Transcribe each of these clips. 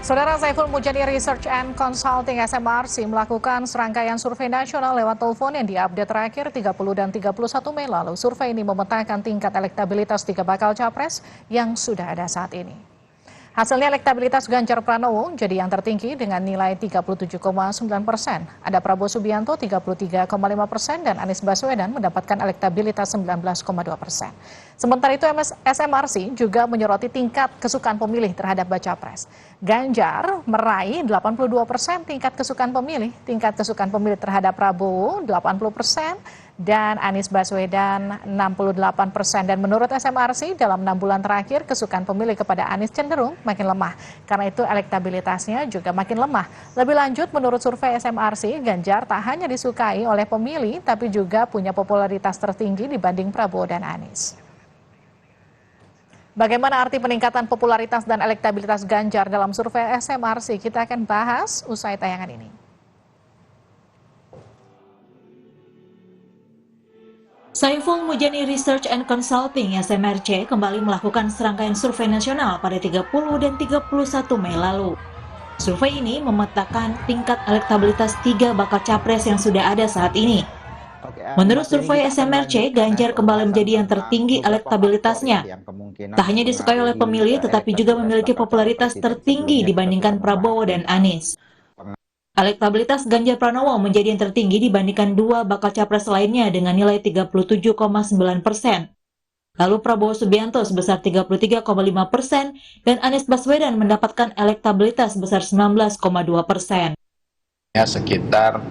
Saudara Saiful Mujani Research and Consulting SMRC melakukan serangkaian survei nasional lewat telepon yang diupdate terakhir 30 dan 31 Mei lalu. Survei ini memetakan tingkat elektabilitas tiga bakal capres yang sudah ada saat ini. Hasilnya elektabilitas Ganjar Pranowo jadi yang tertinggi dengan nilai 37,9%. Ada Prabowo Subianto 33,5% dan Anies Baswedan mendapatkan elektabilitas 19,2%. Sementara itu SMRC juga menyoroti tingkat kesukaan pemilih terhadap baca pres. Ganjar meraih 82% tingkat kesukaan pemilih terhadap Prabowo 80%, dan Anies Baswedan 68%. Dan menurut SMRC dalam 6 bulan terakhir kesukaan pemilih kepada Anies cenderung makin lemah. Karena itu elektabilitasnya juga makin lemah. Lebih lanjut menurut survei SMRC, Ganjar tak hanya disukai oleh pemilih tapi juga punya popularitas tertinggi dibanding Prabowo dan Anies. Bagaimana arti peningkatan popularitas dan elektabilitas Ganjar dalam survei SMRC? Kita akan bahas usai tayangan ini. Saiful Mujani Research and Consulting (SMRC) kembali melakukan serangkaian survei nasional pada 30 dan 31 Mei lalu. Survei ini memetakan tingkat elektabilitas tiga bakal capres yang sudah ada saat ini. Menurut survei SMRC, Ganjar kembali menjadi yang tertinggi elektabilitasnya. Tak hanya disukai oleh pemilih, tetapi juga memiliki popularitas tertinggi dibandingkan Prabowo dan Anies. Elektabilitas Ganjar Pranowo menjadi yang tertinggi dibandingkan dua bakal capres lainnya dengan nilai 37,9%. Lalu Prabowo Subianto sebesar 33,5% dan Anies Baswedan mendapatkan elektabilitas sebesar 19,2%. Ya, sekitar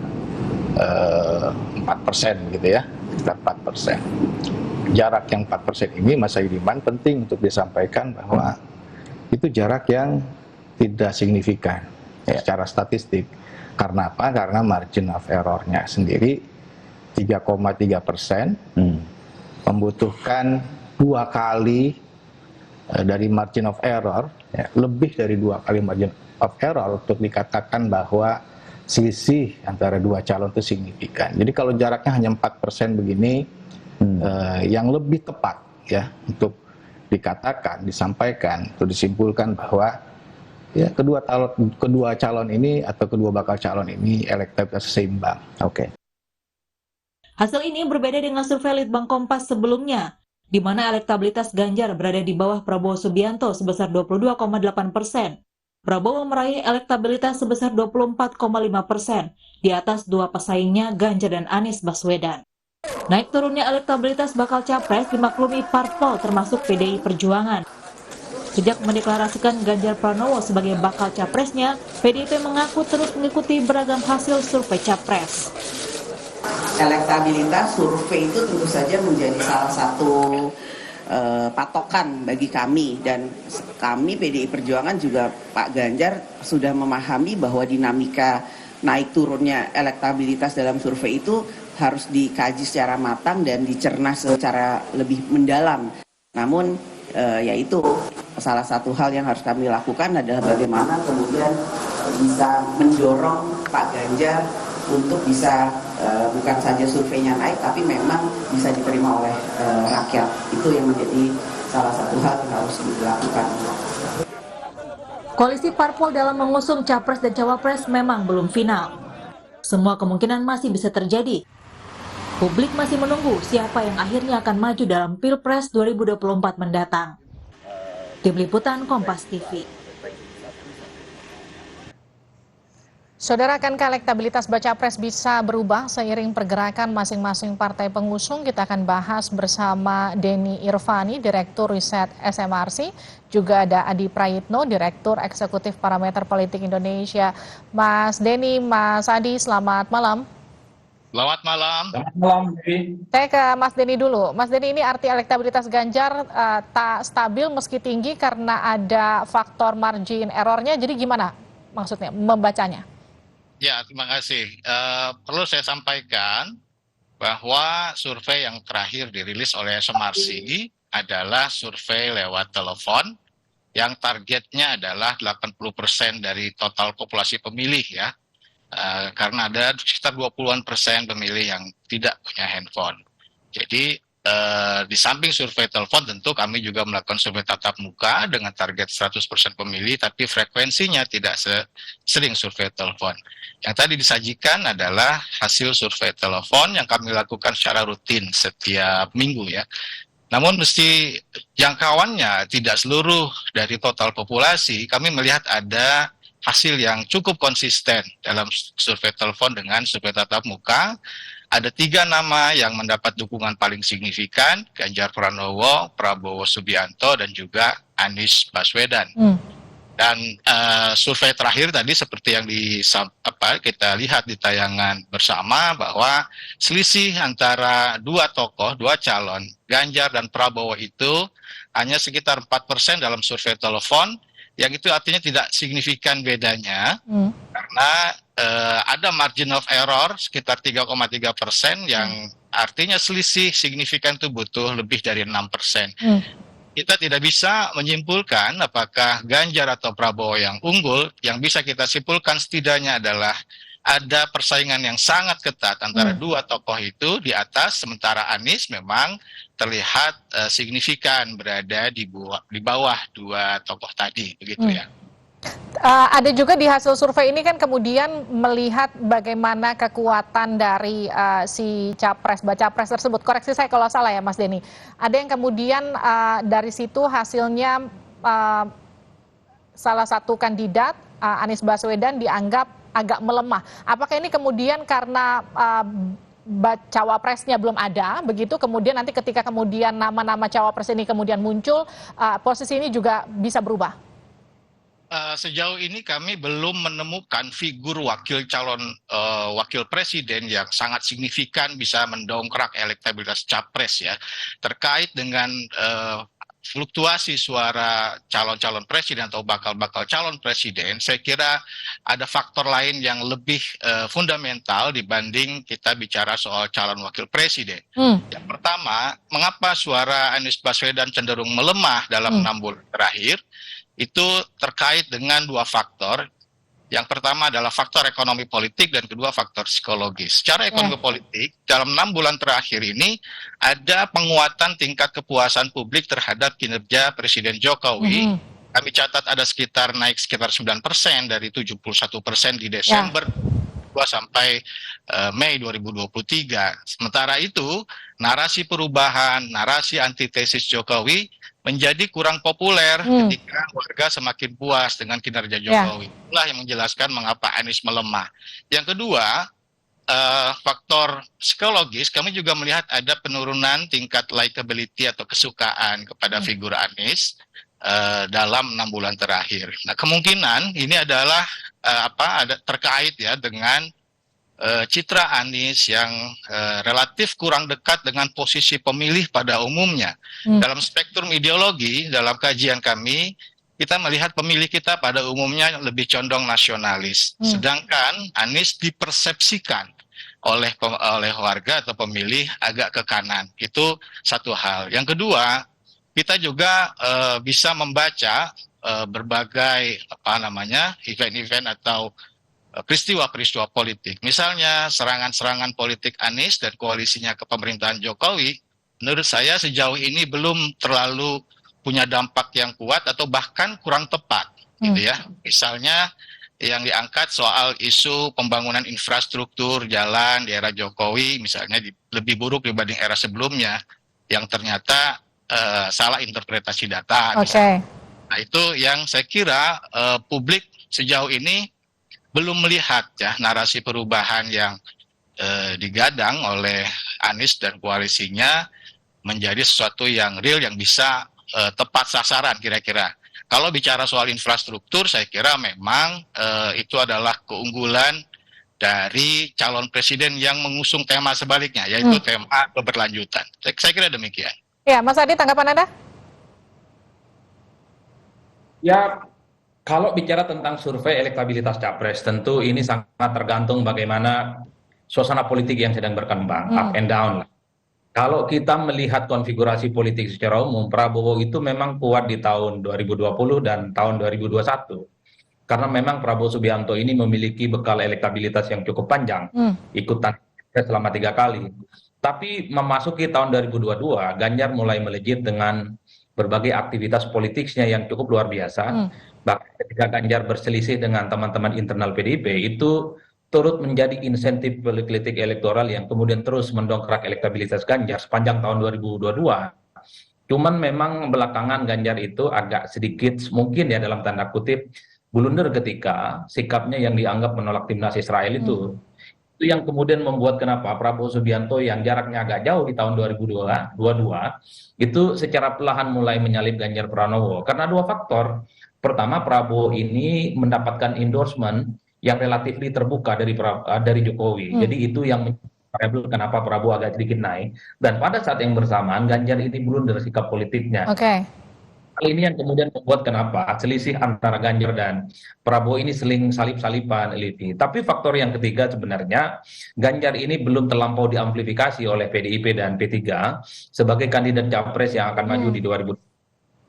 4% gitu ya, sekitar 4%. Jarak yang 4% ini Mas Aidiman penting untuk disampaikan bahwa itu jarak yang tidak signifikan secara statistik. Karena apa? Karena margin of error-nya sendiri 3,3%, membutuhkan 2 kali dari margin of error, lebih dari 2 kali margin of error untuk dikatakan bahwa selisih antara dua calon itu signifikan. Jadi kalau jaraknya hanya 4% begini, yang lebih tepat ya untuk dikatakan, disampaikan, atau disimpulkan bahwa ya, kedua calon ini atau kedua bakal calon ini elektabilitas seimbang. Oke. Hasil ini berbeda dengan survei Litbang Kompas sebelumnya, di mana elektabilitas Ganjar berada di bawah Prabowo Subianto sebesar 22,8%. Prabowo meraih elektabilitas sebesar 24,5%, di atas dua pesaingnya Ganjar dan Anies Baswedan. Naik turunnya elektabilitas bakal capres dimaklumi parpol termasuk PDI Perjuangan. Sejak mendeklarasikan Ganjar Pranowo sebagai bakal capresnya, PDIP mengaku terus mengikuti beragam hasil survei capres. Elektabilitas survei itu tentu saja menjadi salah satu patokan bagi kami, dan kami PDI Perjuangan juga Pak Ganjar sudah memahami bahwa dinamika naik turunnya elektabilitas dalam survei itu harus dikaji secara matang dan dicerna secara lebih mendalam. Namun yaitu salah satu hal yang harus kami lakukan adalah bagaimana kemudian bisa mendorong Pak Ganjar untuk bisa bukan saja surveinya naik tapi memang bisa diterima oleh rakyat. Itu yang menjadi salah satu hal yang harus dilakukan. Koalisi parpol dalam mengusung capres dan cawapres memang belum final. Semua kemungkinan masih bisa terjadi. Publik masih menunggu siapa yang akhirnya akan maju dalam Pilpres 2024 mendatang. Tim Liputan Kompas TV. Saudara, akankah elektabilitas baca pres bisa berubah seiring pergerakan masing-masing partai pengusung? Kita akan bahas bersama Denny Irvani, Direktur Riset SMRC. Juga ada Adi Prayitno, Direktur Eksekutif Parameter Politik Indonesia. Mas Denny, Mas Adi, selamat malam. Selamat malam. Selamat malam, Saya ke Mas Denny dulu. Mas Denny, ini arti elektabilitas Ganjar tak stabil meski tinggi karena ada faktor margin errornya. Jadi gimana maksudnya membacanya? Ya, terima kasih. Perlu saya sampaikan bahwa survei yang terakhir dirilis oleh SMRC adalah survei lewat telepon yang targetnya adalah 80% dari total populasi pemilih ya. Karena ada sekitar 20-an% pemilih yang tidak punya handphone. Jadi di samping survei telepon tentu kami juga melakukan survei tatap muka dengan target 100% pemilih, tapi frekuensinya tidak sering survei telepon. Yang tadi disajikan adalah hasil survei telepon yang kami lakukan secara rutin setiap minggu ya. Namun mesti jangkauannya tidak seluruh dari total populasi, kami melihat ada hasil yang cukup konsisten dalam survei telepon dengan survei tatap muka. Ada 3 nama yang mendapat dukungan paling signifikan, Ganjar Pranowo, Prabowo Subianto, dan juga Anies Baswedan. Dan survei terakhir tadi seperti yang kita lihat di tayangan bersama, bahwa selisih antara 2 tokoh, 2 calon, Ganjar dan Prabowo itu hanya sekitar 4% dalam survei telepon, yang itu artinya tidak signifikan bedanya, karena ada margin of error sekitar 3,3% yang artinya selisih signifikan itu butuh lebih dari 6%. Kita tidak bisa menyimpulkan apakah Ganjar atau Prabowo yang unggul. Yang bisa kita simpulkan setidaknya adalah ada persaingan yang sangat ketat antara 2 tokoh itu di atas, sementara Anies memang terlihat signifikan berada di bawah 2 tokoh tadi, begitu ya. Ada juga di hasil survei ini kan kemudian melihat bagaimana kekuatan dari si baca pres tersebut. Koreksi saya kalau salah ya Mas Denny. Ada yang kemudian dari situ hasilnya salah satu kandidat Anies Baswedan dianggap agak melemah. Apakah ini kemudian karena cawapresnya belum ada, begitu kemudian nanti ketika kemudian nama-nama cawapres ini kemudian muncul, posisi ini juga bisa berubah? Sejauh ini kami belum menemukan figur wakil presiden yang sangat signifikan bisa mendongkrak elektabilitas capres ya. Terkait dengan fluktuasi suara calon-calon presiden atau bakal calon presiden, saya kira ada faktor lain yang lebih fundamental dibanding kita bicara soal calon wakil presiden. Yang pertama, mengapa suara Anies Baswedan cenderung melemah dalam 6 bulan terakhir? Itu terkait dengan 2 faktor. Yang pertama adalah faktor ekonomi politik dan kedua faktor psikologis. Secara ekonomi politik, dalam 6 bulan terakhir ini ada penguatan tingkat kepuasan publik terhadap kinerja Presiden Jokowi. Kami catat ada naik sekitar 9% dari 71% di Desember 2022 sampai Mei 2023. Sementara itu, narasi perubahan, narasi antitesis Jokowi menjadi kurang populer ketika warga semakin puas dengan kinerja Jokowi. Itulah yang menjelaskan mengapa Anies melemah. Yang kedua, faktor psikologis, kami juga melihat ada penurunan tingkat likability atau kesukaan kepada figur Anies dalam 6 bulan terakhir. Nah, kemungkinan ini adalah terkait ya dengan citra Anies yang relatif kurang dekat dengan posisi pemilih pada umumnya. Dalam spektrum ideologi, dalam kajian kami, kita melihat pemilih kita pada umumnya lebih condong nasionalis. Sedangkan Anies dipersepsikan oleh warga atau pemilih agak ke kanan. Itu satu hal. Yang kedua, kita juga bisa membaca berbagai event-event atau peristiwa-peristiwa politik. Misalnya serangan-serangan politik Anies dan koalisinya ke pemerintahan Jokowi, menurut saya sejauh ini belum terlalu punya dampak yang kuat atau bahkan kurang tepat, gitu ya. Misalnya yang diangkat soal isu pembangunan infrastruktur jalan di era Jokowi, misalnya lebih buruk dibanding era sebelumnya, yang ternyata salah interpretasi data. Nah, itu yang saya kira publik sejauh ini belum melihat ya narasi perubahan yang digadang oleh Anies dan koalisinya menjadi sesuatu yang real, yang bisa tepat sasaran kira-kira. Kalau bicara soal infrastruktur, saya kira memang itu adalah keunggulan dari calon presiden yang mengusung tema sebaliknya, yaitu tema keberlanjutan. Saya kira demikian. Ya, Mas Adi, tanggapan Anda? Ya, kalau bicara tentang survei elektabilitas capres, tentu ini sangat tergantung bagaimana suasana politik yang sedang berkembang, up and down. Kalau kita melihat konfigurasi politik secara umum, Prabowo itu memang kuat di tahun 2020 dan tahun 2021. Karena memang Prabowo Subianto ini memiliki bekal elektabilitas yang cukup panjang, ikutan selama 3 kali. Tapi memasuki tahun 2022, Ganjar mulai melejit dengan berbagai aktivitas politiknya yang cukup luar biasa. Bahkan ketika Ganjar berselisih dengan teman-teman internal PDIP, itu turut menjadi insentif politik elektoral yang kemudian terus mendongkrak elektabilitas Ganjar sepanjang tahun 2022. Cuman memang belakangan Ganjar itu agak sedikit mungkin ya dalam tanda kutip blunder ketika sikapnya yang dianggap menolak timnas Israel itu yang kemudian membuat kenapa Prabowo Subianto yang jaraknya agak jauh di tahun 2022 itu secara perlahan mulai menyalip Ganjar Pranowo karena dua faktor. Pertama, Prabowo ini mendapatkan endorsement yang relatif terbuka dari Jokowi. Jadi itu yang variabel kenapa Prabowo agak sedikit naik. Dan pada saat yang bersamaan Ganjar ini blunder sikap politiknya. Hal ini yang kemudian membuat kenapa selisih antara Ganjar dan Prabowo ini seling salip-salipan, Livi. Tapi faktor yang ketiga sebenarnya Ganjar ini belum terlampau diamplifikasi oleh PDIP dan P3 sebagai kandidat capres yang akan maju di 2020.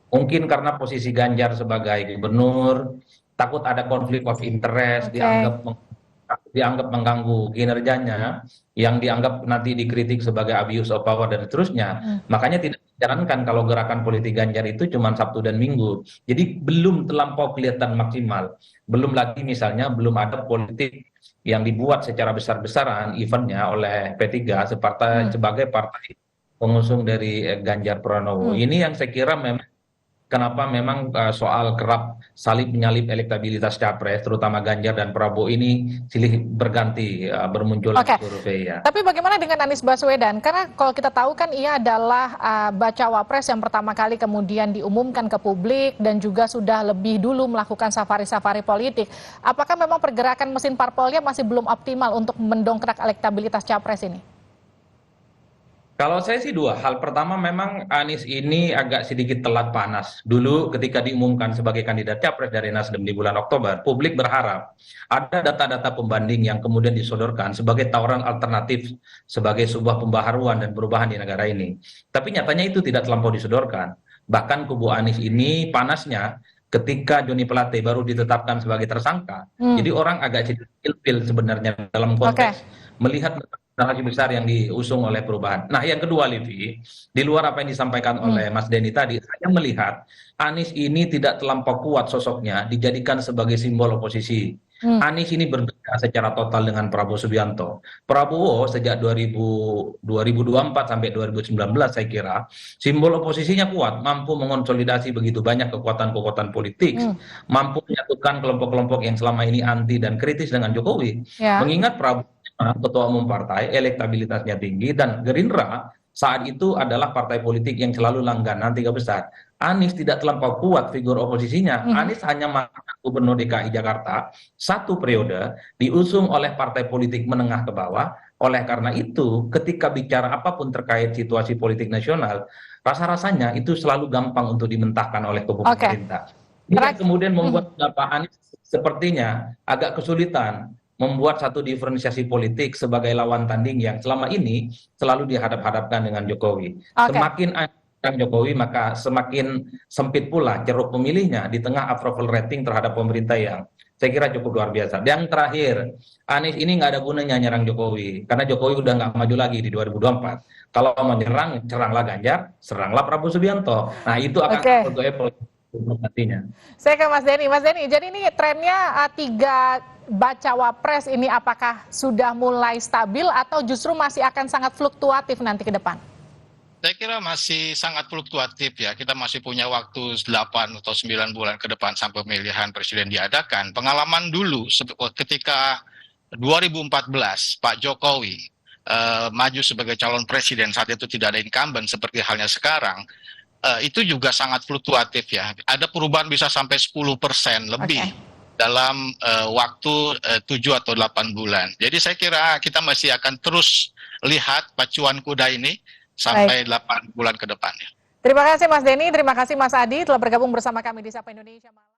Mungkin karena posisi Ganjar sebagai gubernur, takut ada konflik of interest, dianggap mengganggu kinerjanya, yang dianggap nanti dikritik sebagai abuse of power dan seterusnya. Makanya tidak dijalankan kalau gerakan politik Ganjar itu cuma Sabtu dan Minggu. Jadi belum terlampau kelihatan maksimal. Belum lagi misalnya belum ada politik yang dibuat secara besar-besaran eventnya oleh P3 sebagai partai pengusung dari Ganjar Pranowo. Ini yang saya kira memang kenapa memang soal kerap salib menyalip elektabilitas capres, terutama Ganjar dan Prabowo ini silih berganti bermunculan survei ya. Tapi bagaimana dengan Anies Baswedan? Karena kalau kita tahu kan ia adalah bacawa pres yang pertama kali kemudian diumumkan ke publik dan juga sudah lebih dulu melakukan safari-safari politik. Apakah memang pergerakan mesin parpolnya masih belum optimal untuk mendongkrak elektabilitas capres ini? Kalau saya sih dua hal. Pertama memang Anies ini agak sedikit telat panas. Dulu ketika diumumkan sebagai kandidat capres dari Nasdem di bulan Oktober, publik berharap ada data-data pembanding yang kemudian disodorkan sebagai tawaran alternatif sebagai sebuah pembaharuan dan perubahan di negara ini. Tapi nyatanya itu tidak terlampau disodorkan. Bahkan kubu Anies ini panasnya ketika Joni Plate baru ditetapkan sebagai tersangka. Jadi orang agak sedikit ilfil sebenarnya dalam konteks melihat narasi besar yang diusung oleh perubahan. Nah, yang kedua, Livi, di luar apa yang disampaikan oleh Mas Denny tadi, saya melihat Anies ini tidak terlampau kuat sosoknya dijadikan sebagai simbol oposisi. Anies ini berbeda secara total dengan Prabowo Subianto. Prabowo sejak 2024 sampai 2019 saya kira simbol oposisinya kuat, mampu mengonsolidasi begitu banyak kekuatan-kekuatan politik, mampu menyatukan kelompok-kelompok yang selama ini anti dan kritis dengan Jokowi. Mengingat Prabowo ketua umum partai, elektabilitasnya tinggi, dan Gerindra saat itu adalah partai politik yang selalu langganan tiga besar. Anies tidak terlampau kuat figur oposisinya. Anies hanya mantan gubernur DKI Jakarta satu periode diusung oleh partai politik menengah ke bawah. Oleh karena itu, ketika bicara apapun terkait situasi politik nasional, rasa-rasanya itu selalu gampang untuk dimentahkan oleh kubu pemerintah. Ini kemudian membuat Pak Anies sepertinya agak kesulitan membuat satu diferensiasi politik sebagai lawan tanding yang selama ini selalu dihadap-hadapkan dengan Jokowi. Semakin Jokowi maka semakin sempit pula ceruk pemilihnya di tengah approval rating terhadap pemerintah yang saya kira cukup luar biasa. Yang terakhir, Anies ini nggak ada gunanya nyerang Jokowi karena Jokowi udah nggak maju lagi di 2024. Kalau mau nyerang, seranglah Ganjar, seranglah Prabowo Subianto. Nah itu akan nantinya. Saya ke Mas Denny. Mas Denny, jadi ini trennya tiga bacawa pres ini apakah sudah mulai stabil atau justru masih akan sangat fluktuatif nanti ke depan? Saya kira masih sangat fluktuatif ya. Kita masih punya waktu 8 atau 9 bulan ke depan sampai pemilihan presiden diadakan. Pengalaman dulu ketika 2014 Pak Jokowi maju sebagai calon presiden, saat itu tidak ada incumbent seperti halnya sekarang. Itu juga sangat fluktuatif ya. Ada perubahan bisa sampai 10% lebih dalam waktu 7 atau 8 bulan. Jadi saya kira kita masih akan terus lihat pacuan kuda ini sampai 8 bulan ke depannya. Terima kasih Mas Denny, terima kasih Mas Adi telah bergabung bersama kami di Sapa Indonesia Malam.